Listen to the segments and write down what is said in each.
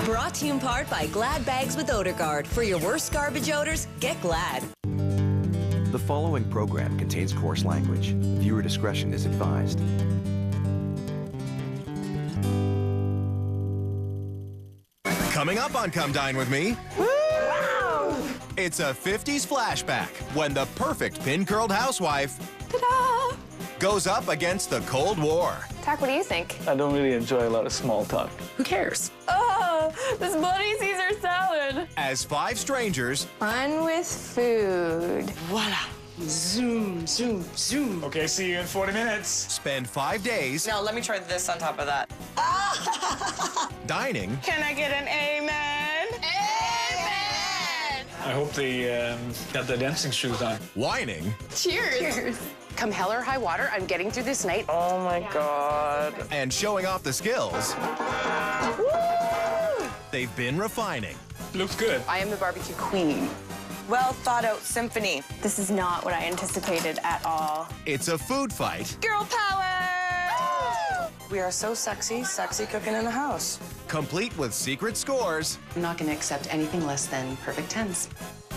Brought to you in part by Glad Bags with Odor Guard. For your worst garbage odors, get Glad. The following program contains coarse language. Viewer discretion is advised. Coming up on Come Dine With Me. Wow! It's a 50s flashback when the perfect pin-curled housewife goes up against the Cold War. Tak, what do you think? I don't really enjoy a lot of small talk. Who cares? Oh, this bloody Caesar salad. As five strangers Fun with food. Voila. Zoom, zoom, zoom. Okay, see you in 40 minutes. spend 5 days No, let me try this on top of that. dining Can I get an amen? Amen! I hope they got their dancing shoes on. whining, Cheers. Come hell or high water, I'm getting through this night. Oh my God. and showing off the skills they've been refining. Looks good. I am the barbecue queen. Well thought out symphony. This is not what I anticipated at all. It's a food fight, Girl power! We are so sexy, sexy cooking in the house. complete with secret scores I'm not gonna accept anything less than perfect tens.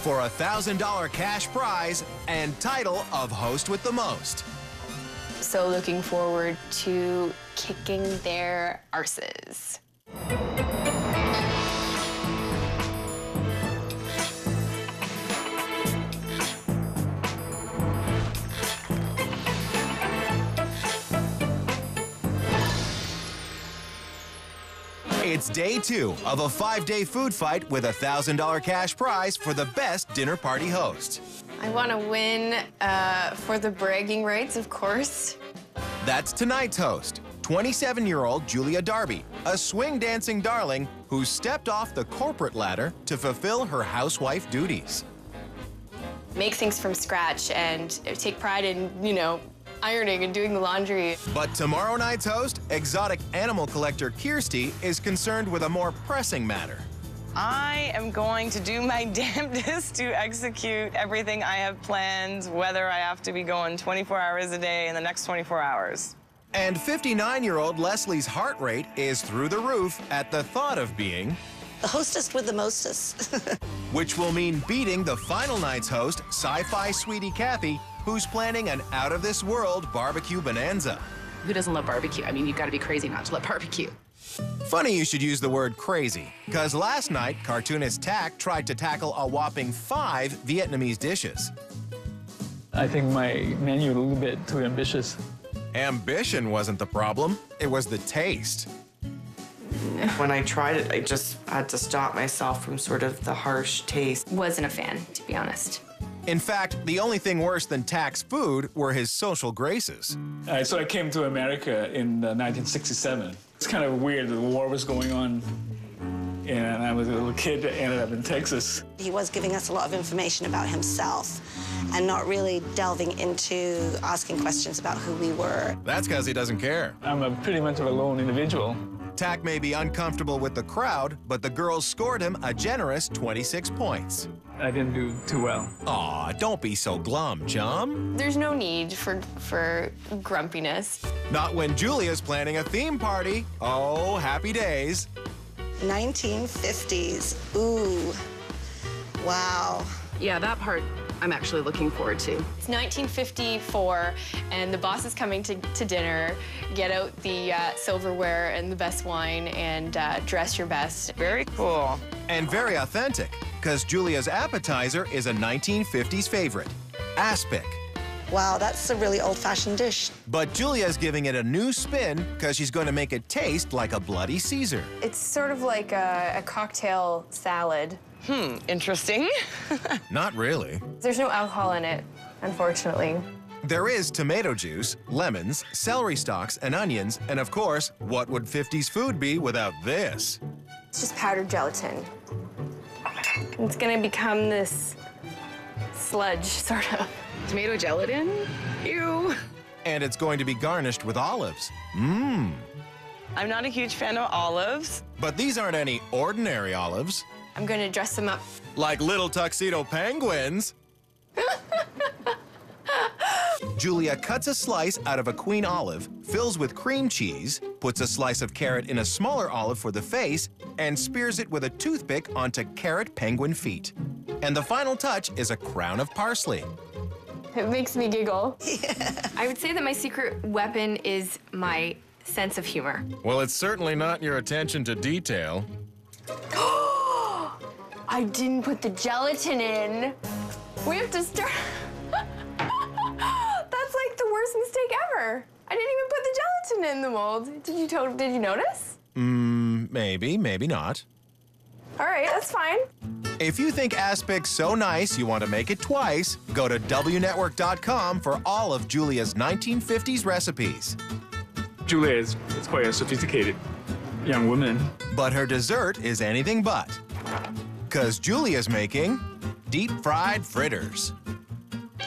for a $1,000 cash prize and title of Host with the Most. So looking forward to kicking their arses. It's day 2 of a 5-day food fight with a $1,000 cash prize for the best dinner party host. I want to win for the bragging rights, of course. That's tonight's host, 27-year-old Julia Darby, a swing dancing darling who stepped off the corporate ladder to fulfill her housewife duties. Make things from scratch and take pride in, ironing and doing the laundry. But tomorrow night's host, exotic animal collector Kirsty, is concerned with a more pressing matter. I am going to do my damnedest to execute everything I have planned, whether I have to be going 24 hours a day in the next 24 hours. And 59-year-old Leslie's heart rate is through the roof at the thought of being, The hostess with the mostest. which will mean beating the final night's host, sci-fi sweetie Kathy, who's planning an out-of-this-world barbecue bonanza. Who doesn't love barbecue? I mean, you've got to be crazy not to love barbecue. Funny you should use the word crazy, because last night, cartoonist Tak tried to tackle a whopping 5 Vietnamese dishes. I think my menu a little bit too ambitious. Ambition wasn't the problem, it was the taste. When I tried it, I just had to stop myself from sort of the harsh taste. Wasn't a fan, to be honest. In fact, the only thing worse than Tak's food were his social graces. So I came to America in 1967. It's kind of weird. The war was going on, and I was a little kid that ended up in Texas. He was giving us a lot of information about himself and not really delving into asking questions about who we were. That's because he doesn't care. I'm a pretty much of a lone individual. Tak may be uncomfortable with the crowd, but the girls scored him a generous 26 points. I didn't do too well. Aw, don't be so glum, chum. There's no need for grumpiness. Not when Julia's planning a theme party. Oh, happy days. 1950s. Ooh. Wow. Yeah, that part I'm actually looking forward to. It's 1954, and the boss is coming to dinner. Get out the silverware and the best wine and dress your best. Very cool. And very authentic, because Julia's appetizer is a 1950s favorite, aspic. Wow, that's a really old-fashioned dish. But Julia's giving it a new spin because she's going to make it taste like a bloody Caesar. It's sort of like a cocktail salad. Interesting. Not really. There's no alcohol in it, unfortunately. There is tomato juice, lemons, celery stalks, and onions, and of course, what would 50s food be without this? It's just powdered gelatin. It's gonna become this sludge, sort of. Tomato gelatin? Ew. And it's going to be garnished with olives. Mmm. I'm not a huge fan of olives. But these aren't any ordinary olives. I'm gonna dress them up. Like little tuxedo penguins. Julia cuts a slice out of a queen olive, fills with cream cheese, puts a slice of carrot in a smaller olive for the face, and spears it with a toothpick onto carrot penguin feet. And the final touch is a crown of parsley. It makes me giggle. Yeah. I would say that my secret weapon is my sense of humor. Well, it's certainly not your attention to detail. I didn't put the gelatin in. We have to start. That's like the worst mistake ever. I didn't even put the gelatin in the mold. Did you notice? Maybe, maybe not. All right, that's fine. If you think aspic's so nice you want to make it twice, go to WNetwork.com for all of Julia's 1950s recipes. Julia is quite a sophisticated young woman. But her dessert is anything but. 'Cause Julia's making deep-fried fritters.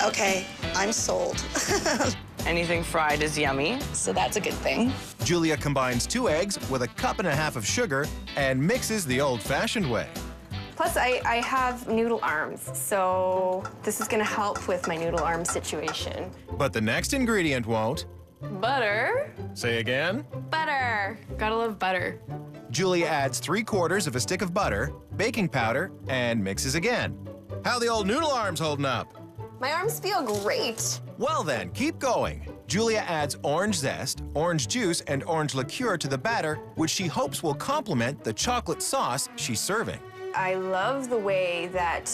Okay, I'm sold. Anything fried is yummy, so that's a good thing. Julia combines 2 eggs with a cup and a half of sugar and mixes the old-fashioned way. Plus, I have noodle arms, so this is gonna help with my noodle arm situation. But the next ingredient won't. Butter. Say again? Butter. Gotta love butter. Julia adds 3/4 of a stick of butter, baking powder, and mixes again. How the old noodle arms holding up? My arms feel great. Well then, keep going. Julia adds orange zest, orange juice, and orange liqueur to the batter, which she hopes will complement the chocolate sauce she's serving. I love the way that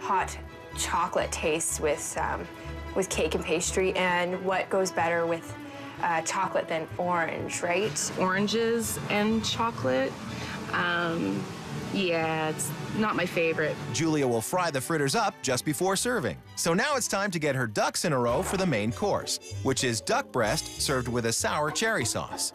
hot chocolate tastes with cake and pastry, and what goes better with chocolate than orange, right? Oranges and chocolate. Yeah, it's not my favorite. Julia will fry the fritters up just before serving. So now it's time to get her ducks in a row for the main course, which is duck breast served with a sour cherry sauce.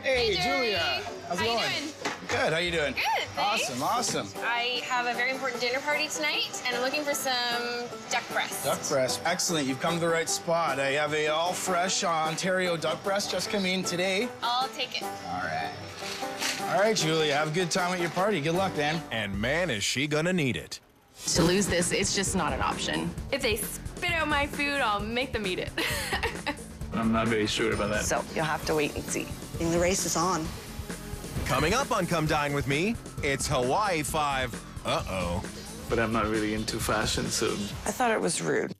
Hey, Julia. How's it going? Good. How you doing? Good, thanks. Awesome, awesome. I have a very important dinner party tonight, and I'm looking for some duck breast. Duck breast. Excellent. You've come to the right spot. I have a all-fresh Ontario duck breast just come in today. I'll take it. All right. All right, Julia. Have a good time at your party. Good luck, man. And man, is she gonna need it. To lose this, it's just not an option. If they spit out my food, I'll make them eat it. I'm not very sure about that. So you'll have to wait and see. And the race is on. Coming up on Come Dine With Me, it's Hawaii 5. Uh-oh. But I'm not really into fashion, so... I thought it was rude.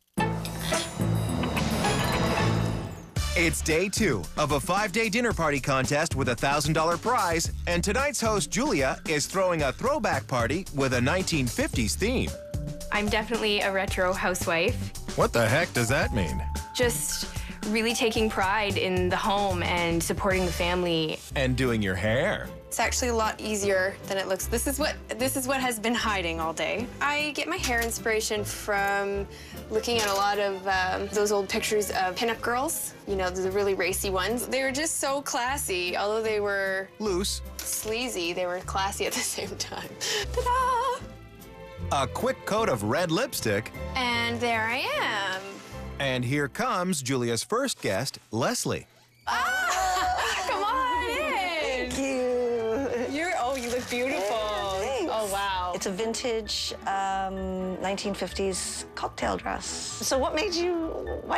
It's day 2 of a 5-day dinner party contest with a $1,000 prize, and tonight's host, Julia, is throwing a throwback party with a 1950s theme. I'm definitely a retro housewife. What the heck does that mean? Just really taking pride in the home and supporting the family. And doing your hair. It's actually a lot easier than it looks. This is what has been hiding all day. I get my hair inspiration from looking at a lot of those old pictures of pinup girls. You know, the really racy ones. They were just so classy. Although they were loose, sleazy, they were classy at the same time. Ta-da! A quick coat of red lipstick. And there I am. And here comes Julia's first guest, Leslie. Come on in. Thank you. You look beautiful. Thanks. Oh, wow. It's a vintage 1950s cocktail dress. So why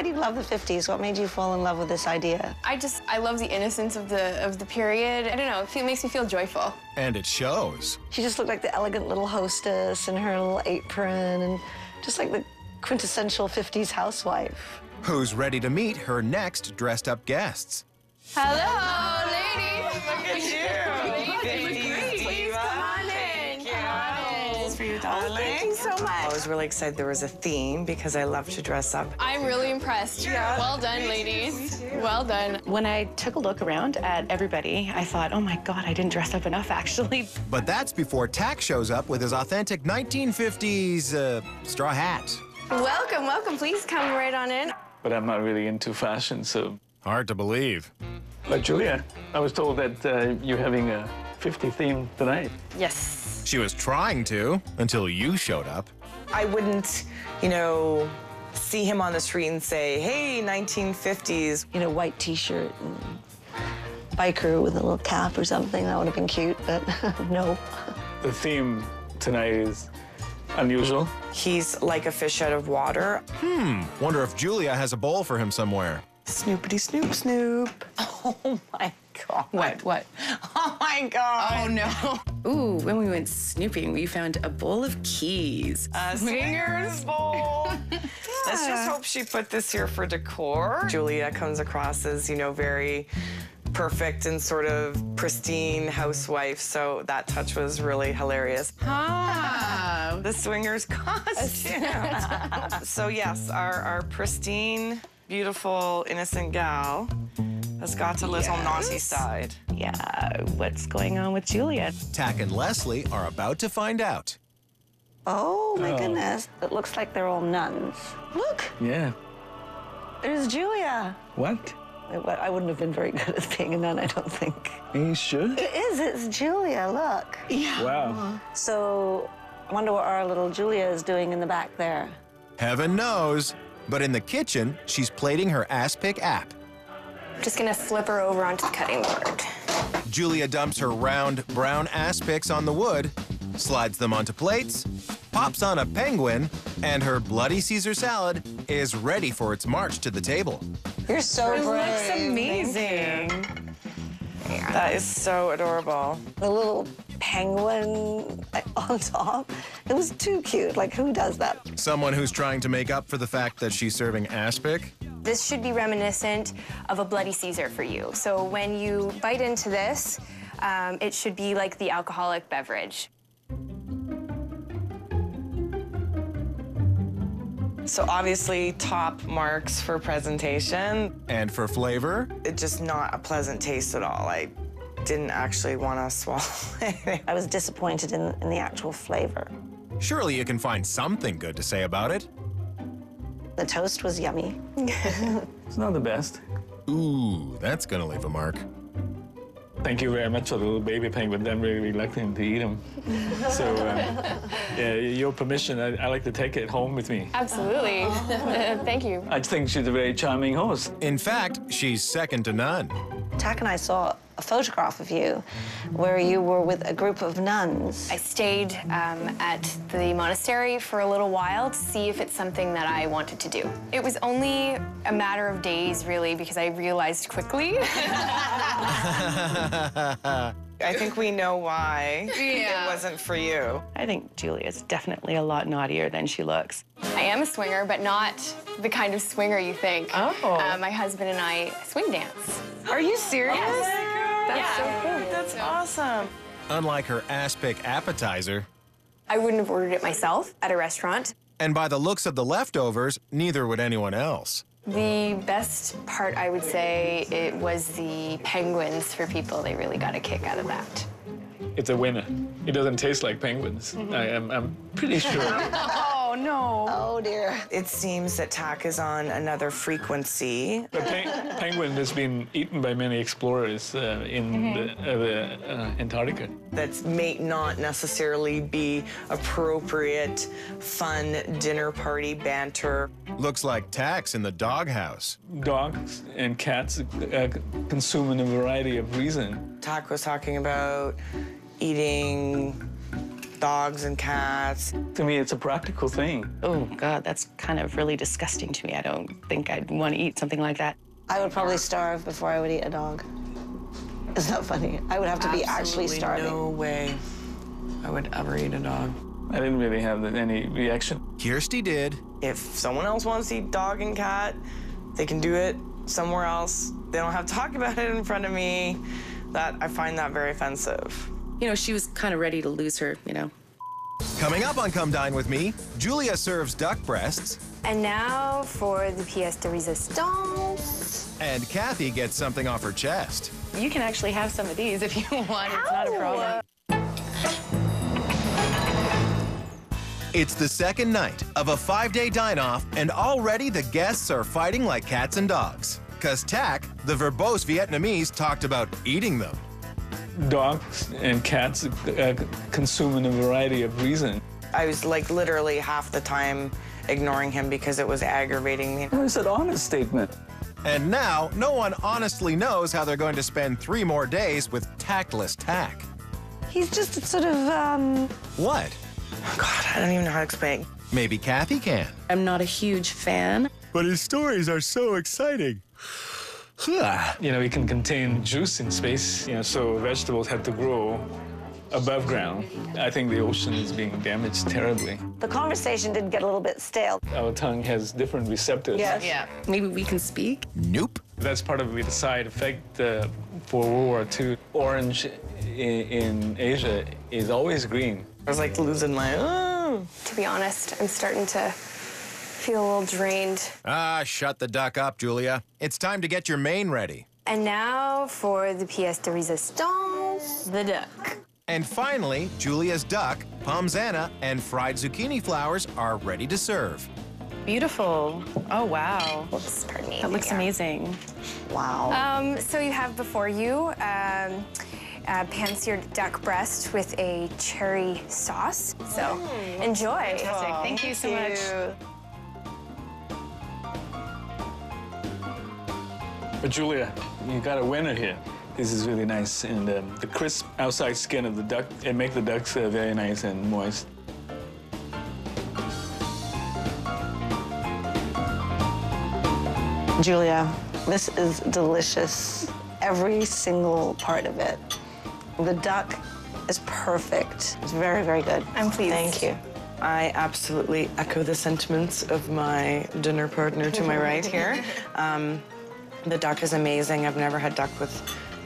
do you love the 50s? What made you fall in love with this idea? I love the innocence of the period. I don't know, it makes me feel joyful. And it shows. She just looked like the elegant little hostess in her little apron and just like the quintessential 50s housewife. Who's ready to meet her next dressed-up guests. Hello, ladies. Look at you. Please come on in. This is for you, darling. Thank you so much. I was really excited there was a theme because I love to dress up. I'm really impressed. Yeah. Well done, ladies. Well done. When I took a look around at everybody, I thought, oh my God, I didn't dress up enough, actually. But that's before Tack shows up with his authentic 1950s straw hat. Welcome, welcome. Please come right on in. But I'm not really into fashion, so... Hard to believe. But Julia, I was told that you're having a 50 theme tonight. Yes. She was trying to, until you showed up. I wouldn't, see him on the street and say, hey, 1950s. You know, white T-shirt and biker with a little cap or something. That would have been cute, but no. The theme tonight is unusual. He's like a fish out of water. Wonder if Julia has a bowl for him somewhere. Snoopity snoop snoop. Oh my God. What? Oh my God. Oh, no. Ooh, when we went snooping, we found a bowl of keys. A swingers bowl. Let's just hope she put this here for decor. Julia comes across as, you know, very perfect and sort of pristine housewife, so that touch was really hilarious. Ah. The swingers costume. So yes, our pristine, beautiful, innocent gal has got a little naughty side. Yeah, what's going on with Julia? Tack and Leslie are about to find out. Oh, my goodness. It looks like they're all nuns. Look, Yeah. there's Julia. What? I wouldn't have been very good at being a nun, I don't think. Are you sure? It is, it's Julia, look. Yeah. Wow. So, I wonder what our little Julia is doing in the back there. Heaven knows. But in the kitchen, she's plating her aspic app. Just gonna flip her over onto the cutting board. Julia dumps her round brown aspics on the wood, slides them onto plates, pops on a penguin, and her bloody Caesar salad is ready for its march to the table. You're so brave. Looks amazing. That is so adorable. The little penguin on top. It was too cute. Like, who does that? Someone who's trying to make up for the fact that she's serving aspic. This should be reminiscent of a bloody Caesar for you. So when you bite into this, it should be like the alcoholic beverage. So obviously top marks for presentation. And for flavor, It's just not a pleasant taste at all. I didn't actually want to swallow it. I was disappointed in the actual flavor. surely you can find something good to say about it. The toast was yummy. It's not the best. Ooh, that's gonna leave a mark. Thank you very much for the little baby penguin. I'm really reluctant to eat him. So, yeah, your permission, I like to take it home with me. Absolutely. Thank you. I think she's a very charming host. In fact, she's second to none. Tack and I saw a photograph of you where you were with a group of nuns. I stayed at the monastery for a little while to see if it's something that I wanted to do. It was only a matter of days, really, because I realized quickly. I think we know why it wasn't for you. I think Julia's definitely a lot naughtier than she looks. I am a swinger, but not the kind of swinger you think. Oh. My husband and I swing dance. Are you serious? That's so cool. That's awesome. Unlike her aspic appetizer, I wouldn't have ordered it myself at a restaurant. and by the looks of the leftovers, neither would anyone else. The best part, I would say, it was the penguins for people. They really got a kick out of that. It's a winner. It doesn't taste like penguins. I'm pretty sure. Oh, no. Oh, dear. It seems that Tack is on another frequency. The penguin has been eaten by many explorers in the Antarctica. That may not necessarily be appropriate, fun dinner party banter. Looks like Tack's in the doghouse. Dogs and cats consume in a variety of reasons. Tack was talking about eating dogs and cats. To me, it's a practical thing. Oh, God, that's kind of really disgusting to me. I don't think I'd want to eat something like that. I would probably starve before I would eat a dog. It's not funny. I would have to be actually Absolutely starving. no way I would ever eat a dog. I didn't really have any reaction. Kirsty did. If someone else wants to eat dog and cat, they can do it somewhere else. They don't have to talk about it in front of me. I find that very offensive. You know, she was kind of ready to lose her, you know. Coming up on Come Dine With Me, Julia serves duck breasts, And now for the pièce de résistance. and Kathy gets something off her chest. You can actually have some of these if you want. It's not a problem. It's the second night of a 5-day dine-off, and already the guests are fighting like cats and dogs. 'Cause Tack, the verbose Vietnamese, talked about eating them. Dogs and cats consume in a variety of reasons. I was like literally half the time ignoring him because it was aggravating me. It's an honest statement. And now, no one honestly knows how they're going to spend 3 more days with tactless Tack. He's just sort of, What? God, I don't even know how to explain. Maybe Kathy can. I'm not a huge fan. But his stories are so exciting. You know, it can contain juice in space, you know, so vegetables have to grow above ground. I think the ocean is being damaged terribly. The conversation did get a little bit stale. Our tongue has different receptors. Yes. Yeah. Maybe we can speak? Nope. That's part of the side effect for World War II. Orange in Asia is always green. I was like losing my, To be honest, I'm starting to feel a little drained. Ah, shut the duck up, Julia. It's time to get your main ready. And now for the pièce de résistance, the duck. And finally, Julia's duck, pomzana, and fried zucchini flowers are ready to serve. Beautiful. Oh, wow. Oops, pardon me. That looks amazing. Wow. So you have before you pan-seared duck breast with a cherry sauce. So enjoy. Thank you so much. But Julia, you got a winner here. This is really nice, and the crisp outside skin of the duck, it makes the ducks very nice and moist. Julia, this is delicious. Every single part of it. The duck is perfect. It's very, very good. I'm pleased. Thank you. I absolutely echo the sentiments of my dinner partner to my right here. The duck is amazing. I've never had duck with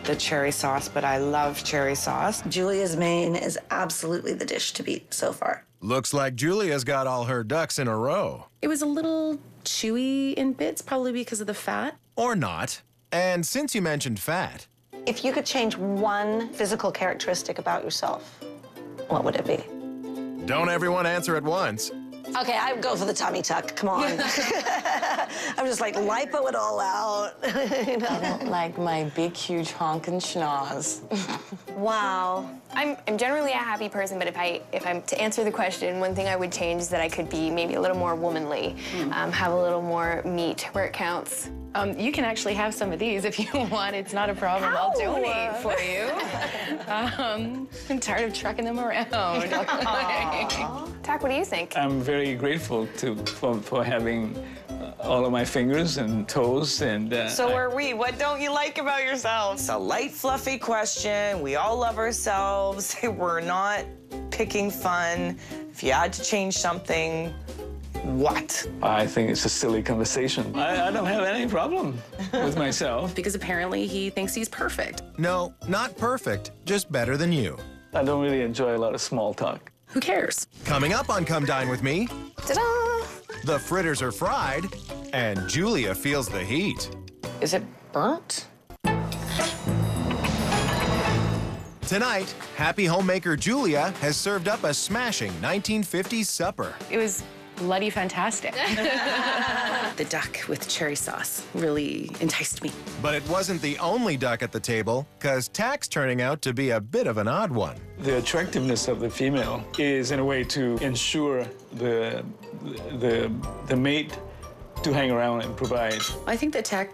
the cherry sauce, but I love cherry sauce. Julia's main is absolutely the dish to beat so far. Looks like Julia's got all her ducks in a row. It was a little chewy in bits, probably because of the fat. Or not. And since you mentioned fat, If you could change one physical characteristic about yourself, what would it be? don't everyone answer at once. Okay, I would go for the tummy tuck. Come on. I'm just like, lipo it all out. You know? I don't like my big, huge honkin' schnoz. Wow. I'm generally a happy person, but if I'm to answer the question, one thing I would change is that I could be maybe a little more womanly, have a little more meat where it counts. You can actually have some of these if you want. It's not a problem. I'll donate for you. I'm tired of trucking them around. Tak, what do you think? I'm very grateful for having all of my fingers and toes, and So are we. What don't you like about yourself? It's a light, fluffy question. We all love ourselves. We're not picking fun. If you had to change something, what? I think it's a silly conversation. I don't have any problem with myself. Because apparently he thinks he's perfect. No, not perfect, just better than you. I don't really enjoy a lot of small talk. Who cares? Coming up on Come Dine With Me, Ta-da! the fritters are fried, and Julia feels the heat. Is it burnt? Tonight, happy homemaker Julia has served up a smashing 1950s supper. It was bloody fantastic. The duck with cherry sauce really enticed me. But it wasn't the only duck at the table, because Tak's turning out to be a bit of an odd one. The attractiveness of the female is, in a way, to ensure the mate to hang around and provide. I think that Tak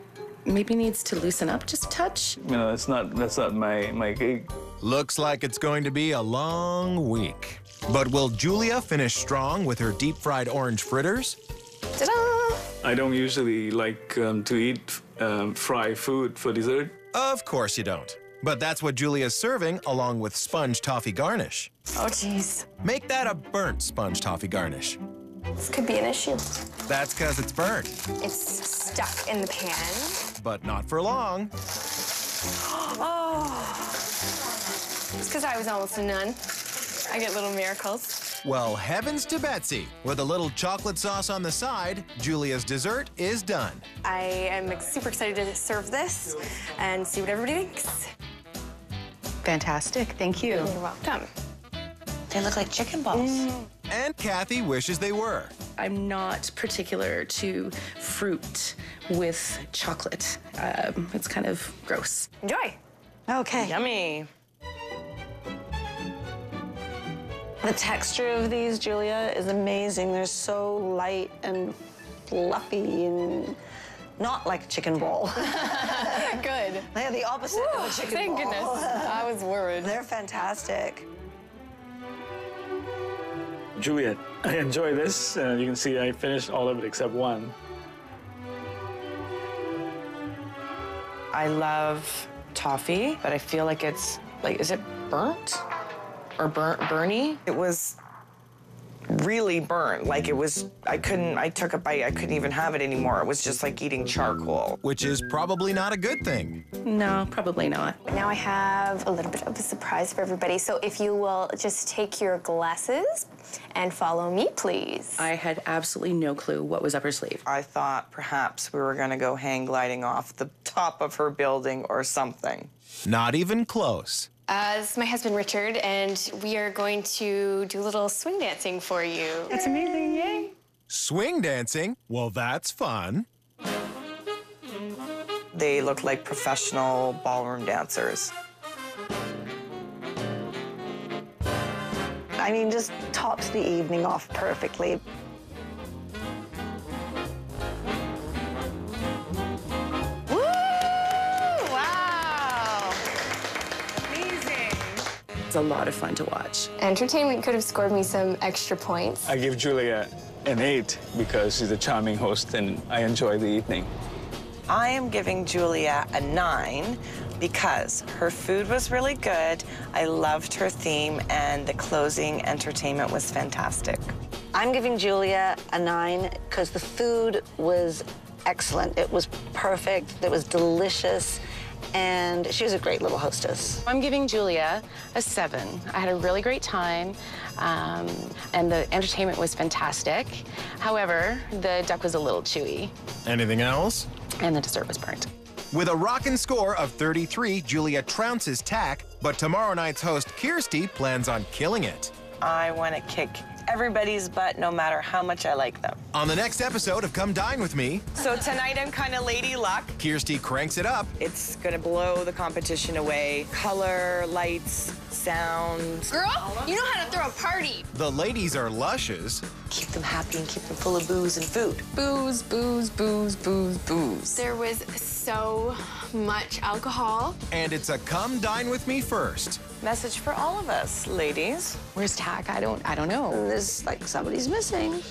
maybe needs to loosen up just a touch. You know, that's not my gig. Looks like it's going to be a long week. But will Julia finish strong with her deep-fried orange fritters? Ta-da! I don't usually like to eat fried food for dessert. Of course you don't. But that's what Julia's serving, along with sponge toffee garnish. Oh, jeez. Make that a burnt sponge toffee garnish. This could be an issue. That's because it's burnt, It's stuck in the pan. but not for long. Oh. It's because I was almost a nun. I get little miracles. Well, heavens to Betsy. With a little chocolate sauce on the side, Julia's dessert is done. I am super excited to serve this and see what everybody thinks. Fantastic, thank you. You're welcome. They look like chicken balls. And Kathy wishes they were. I'm not particular to fruit with chocolate. It's kind of gross. Enjoy. Okay. Yummy. The texture of these, Julia, is amazing. They're so light and fluffy and not like a chicken ball. Good. They're the opposite of a chicken Thank ball. goodness. I was worried. They're fantastic. Juliet, I enjoy this. You can see I finished all of it except one. I love toffee, but I feel like it's, like, is it burnt? Or burny? It was really burnt. Like, it was, I took a bite, I couldn't even have it anymore. It was just like eating charcoal. Which is probably not a good thing. No, probably not. Now I have a little bit of a surprise for everybody. So if you will just take your glasses and follow me, please. I had absolutely no clue what was up her sleeve. I thought perhaps we were gonna go hang gliding off the top of her building or something. Not even close. This is my husband, Richard, and we are going to do a little swing dancing for you. That's amazing, yay. Swing dancing? Well, that's fun. They look like professional ballroom dancers. I mean, just tops the evening off perfectly. Woo! Wow! Amazing. It's a lot of fun to watch. Entertainment could have scored me some extra points. I give Julia an 8 because she's a charming host and I enjoy the evening. I am giving Julia a 9 because her food was really good, I loved her theme, and the closing entertainment was fantastic. I'm giving Julia a 9 because the food was excellent. It was perfect, it was delicious, and she was a great little hostess. I'm giving Julia a 7. I had a really great time, and the entertainment was fantastic. However, the duck was a little chewy. Anything else? And the dessert was burnt. With a rockin' score of 33, Julia trounces Tack, but tomorrow night's host, Kirsty, plans on killing it. I want to kick everybody's butt no matter how much I like them. On the next episode of Come Dine With Me, So tonight I'm kind of lady luck. Kirsty cranks it up. It's going to blow the competition away. Color, lights, sound. Girl, you know how to throw a party. The ladies are luscious. Keep them happy and keep them full of booze and food. Booze, booze, booze, booze, booze. There was so much alcohol. And it's a Come Dine With Me first. Message for all of us, ladies. Where's Tack? I don't know. There's like somebody's missing.